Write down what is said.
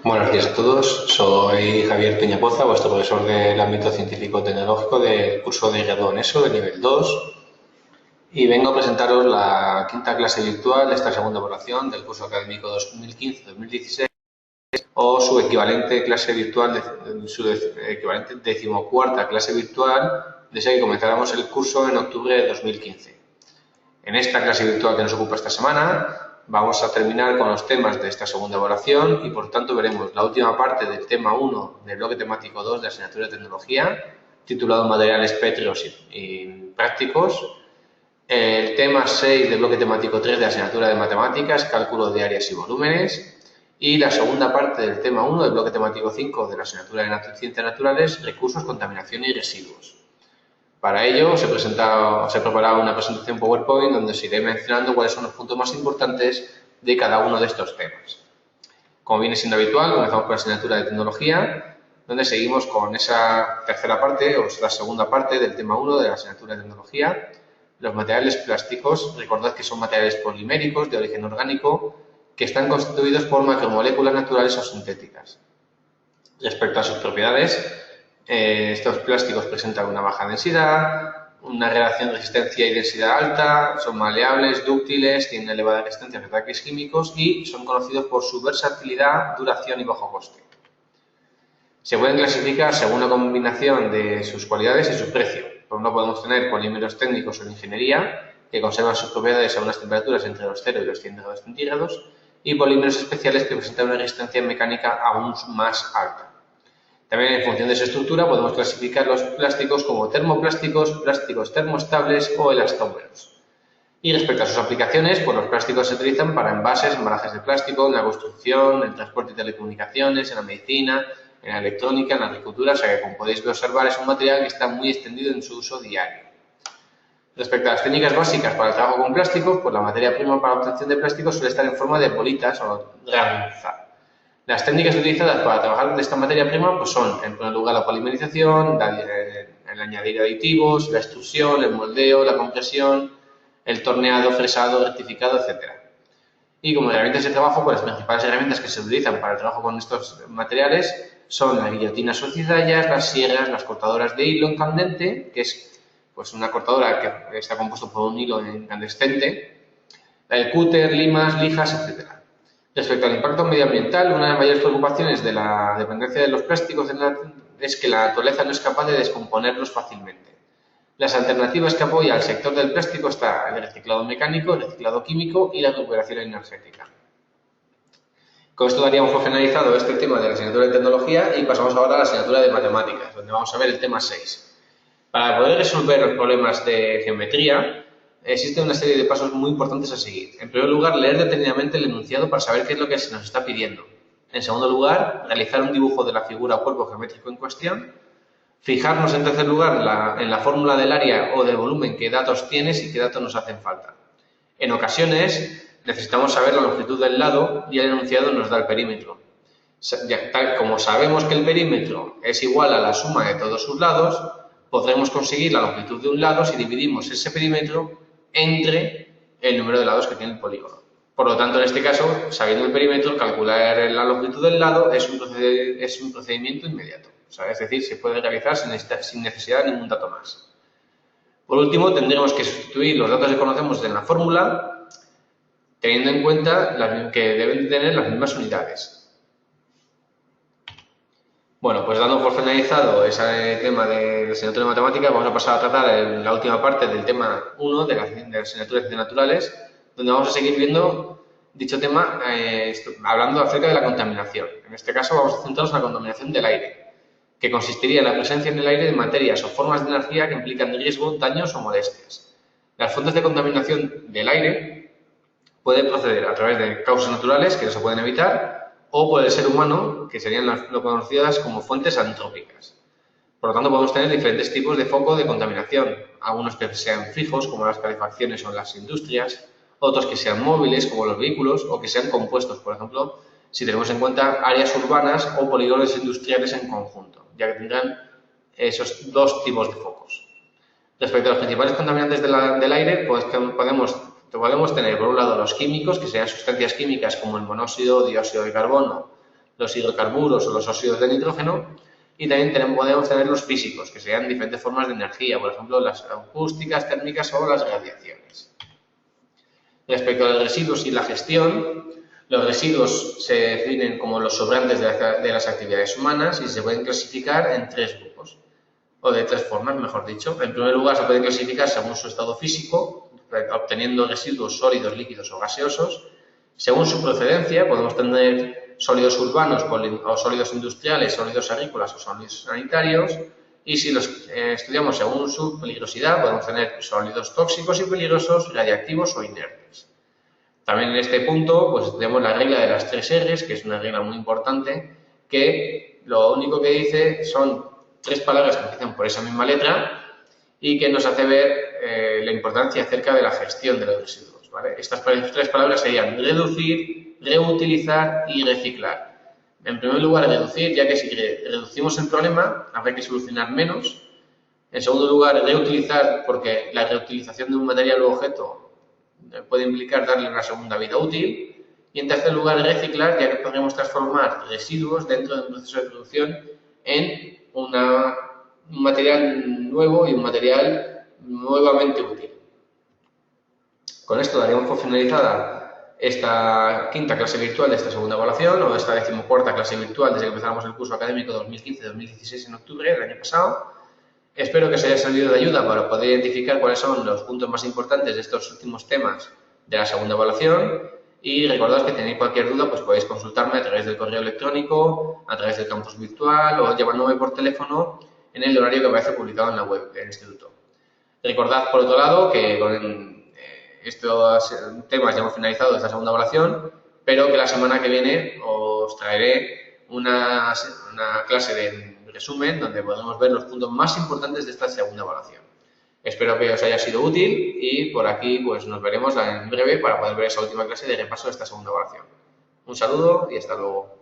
Buenos días a todos, soy Javier Peñapoza, vuestro profesor del ámbito científico-tecnológico del curso de grado en ESO de nivel 2 y vengo a presentaros la quinta clase virtual de esta segunda evaluación del curso académico 2015-2016 o su equivalente clase virtual, su equivalente decimocuarta clase virtual desde que comenzáramos el curso en octubre de 2015. En esta clase virtual que nos ocupa esta semana vamos a terminar con los temas de esta segunda evaluación y por tanto veremos la última parte del tema 1 del bloque temático 2 de la asignatura de tecnología, titulado Materiales pétreos y prácticos, el tema 6 del bloque temático 3 de la asignatura de matemáticas, cálculo de áreas y volúmenes, y la segunda parte del tema 1 del bloque temático 5 de la asignatura de ciencias naturales, recursos, contaminación y residuos. Para ello se ha preparado una presentación PowerPoint donde os iré mencionando cuáles son los puntos más importantes de cada uno de estos temas. Como viene siendo habitual, comenzamos con la asignatura de tecnología, donde seguimos con esa tercera parte, o la segunda parte del tema 1 de la asignatura de tecnología. Los materiales plásticos, recordad que son materiales poliméricos de origen orgánico que están constituidos por macromoléculas naturales o sintéticas. Respecto a sus propiedades, estos plásticos presentan una baja densidad, una relación de resistencia y densidad alta, son maleables, dúctiles, tienen elevada resistencia a ataques químicos y son conocidos por su versatilidad, duración y bajo coste. Se pueden clasificar según la combinación de sus cualidades y su precio. Por un lado podemos tener polímeros técnicos o de ingeniería que conservan sus propiedades a unas temperaturas entre los 0 y los 100 grados centígrados y polímeros especiales que presentan una resistencia mecánica aún más alta. También en función de su estructura podemos clasificar los plásticos como termoplásticos, plásticos termoestables o elastómeros. Y respecto a sus aplicaciones, pues los plásticos se utilizan para envases, embalajes de plástico, en la construcción, en transporte y telecomunicaciones, en la medicina, en la electrónica, en la agricultura, o sea que como podéis observar es un material que está muy extendido en su uso diario. Respecto a las técnicas básicas para el trabajo con plásticos, pues la materia prima para la obtención de plásticos suele estar en forma de bolitas o ranza. Las técnicas utilizadas para trabajar de esta materia prima pues son, en primer lugar, la polimerización, el añadir aditivos, la extrusión, el moldeo, la compresión, el torneado, fresado, rectificado, etc. Y como herramientas de trabajo, pues las principales herramientas que se utilizan para el trabajo con estos materiales son las guillotinas o cizallas, las sierras, las cortadoras de hilo incandescente, que es pues una cortadora que está compuesto por un hilo incandescente, el cúter, limas, lijas, etc. Respecto al impacto medioambiental, una de las mayores preocupaciones de la dependencia de los plásticos es que la naturaleza no es capaz de descomponerlos fácilmente. Las alternativas que apoya al sector del plástico están el reciclado mecánico, el reciclado químico y la recuperación energética. Con esto daríamos por finalizado este tema de la asignatura de tecnología y pasamos ahora a la asignatura de matemáticas, donde vamos a ver el tema 6. Para poder resolver los problemas de geometría, existe una serie de pasos muy importantes a seguir. En primer lugar, leer detenidamente el enunciado para saber qué es lo que se nos está pidiendo. En segundo lugar, realizar un dibujo de la figura o cuerpo geométrico en cuestión. Fijarnos, en tercer lugar, en la fórmula del área o del volumen, qué datos tienes y qué datos nos hacen falta. En ocasiones, necesitamos saber la longitud del lado y el enunciado nos da el perímetro. Tal como sabemos que el perímetro es igual a la suma de todos sus lados, podremos conseguir la longitud de un lado si dividimos ese perímetro entre el número de lados que tiene el polígono. Por lo tanto, en este caso, sabiendo el perímetro, calcular la longitud del lado es un procedimiento inmediato. O sea, es decir, se puede realizar sin necesidad de ningún dato más. Por último, tendremos que sustituir los datos que conocemos en la fórmula, teniendo en cuenta que deben tener las mismas unidades. Bueno, pues dando por finalizado ese tema de la asignatura de matemáticas, vamos a pasar a tratar la última parte del tema 1 de la asignatura de ciencias naturales, donde vamos a seguir viendo dicho tema hablando acerca de la contaminación. En este caso vamos a centrarnos en la contaminación del aire, que consistiría en la presencia en el aire de materias o formas de energía que implican riesgo, daños o molestias. Las fuentes de contaminación del aire pueden proceder a través de causas naturales que no se pueden evitar, o por el ser humano, que serían lo conocidas como fuentes antrópicas. Por lo tanto, podemos tener diferentes tipos de foco de contaminación, algunos que sean fijos, como las calefacciones o las industrias, otros que sean móviles, como los vehículos, o que sean compuestos, por ejemplo, si tenemos en cuenta áreas urbanas o polígonos industriales en conjunto, ya que tendrán esos dos tipos de focos. Respecto a los principales contaminantes del aire, pues podemos tener, por un lado, los químicos, que serían sustancias químicas como el monóxido, dióxido de carbono, los hidrocarburos o los óxidos de nitrógeno, y también podemos tener los físicos, que serían diferentes formas de energía, por ejemplo, las acústicas, térmicas o las radiaciones. Respecto a los residuos y la gestión, los residuos se definen como los sobrantes de las actividades humanas y se pueden clasificar en tres grupos, o de tres formas, mejor dicho. En primer lugar, se pueden clasificar según su estado físico, obteniendo residuos sólidos, líquidos o gaseosos. Según su procedencia, podemos tener sólidos urbanos o sólidos industriales, sólidos agrícolas o sólidos sanitarios. Y si los estudiamos según su peligrosidad, podemos tener sólidos tóxicos y peligrosos, radiactivos o inertes. También en este punto, pues tenemos la regla de las 3 R's, que es una regla muy importante, que lo único que dice son 3 palabras que empiezan por esa misma letra y que nos hace ver la importancia acerca de la gestión de los residuos, ¿vale? Estas 3 palabras serían reducir, reutilizar y reciclar. En primer lugar, reducir, ya que si reducimos el problema, habrá que solucionar menos. En segundo lugar, reutilizar, porque la reutilización de un material u objeto puede implicar darle una segunda vida útil. Y en tercer lugar, reciclar, ya que podremos transformar residuos dentro de un proceso de producción en un material nuevo y un material nuevamente útil. Con esto daríamos por finalizada esta quinta clase virtual de esta segunda evaluación, o esta 14ª clase virtual desde que empezamos el curso académico 2015-2016 en octubre del año pasado. Espero que os haya servido de ayuda para poder identificar cuáles son los puntos más importantes de estos últimos temas de la segunda evaluación, y recordad que si tenéis cualquier duda, pues podéis consultarme a través del correo electrónico, a través del campus virtual o llamándome por teléfono en el horario que aparece publicado en la web del instituto. Recordad, por otro lado, que con estos temas ya hemos finalizado esta segunda evaluación, pero que la semana que viene os traeré una clase de resumen donde podremos ver los puntos más importantes de esta segunda evaluación. Espero que os haya sido útil y por aquí pues nos veremos en breve para poder ver esa última clase de repaso de esta segunda evaluación. Un saludo y hasta luego.